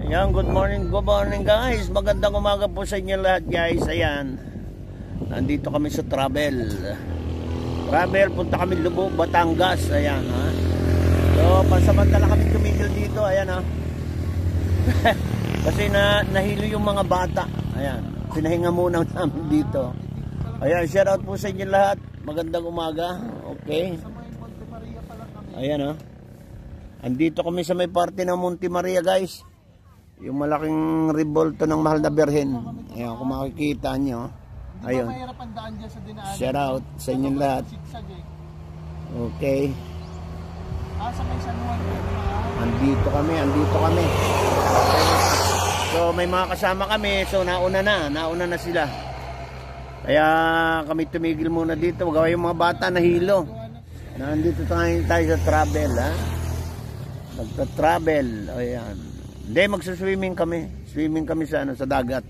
Ayan, good morning guys. Magandang umaga po sa inyo lahat guys. Ayan, nandito kami sa travel, punta kami Lubog, Batangas. Ayan ha. So pansamantala kami tumigil dito. Ayan ha. Kasi nahilo yung mga bata. Ayan, pinahinga muna namin dito. Ayan, shout out po sa inyo lahat. Magandang umaga. Okay. Ayan ha. Andito kami sa may parte ng Monte Maria guys. Yung malaking rebolto ng Mahal na Birhen. Ayan, kung makikita nyo. Ayun. Shout out sa inyong lahat. Okay. Andito kami. So may mga kasama kami. So nauna na sila. Kaya kami tumigil muna dito. Gawa yung mga bata nahilo. Nandito tayo sa travel ha. Magta-travel. Ayan. Hindi, magsuswimming kami. Swimming kami sa dagat.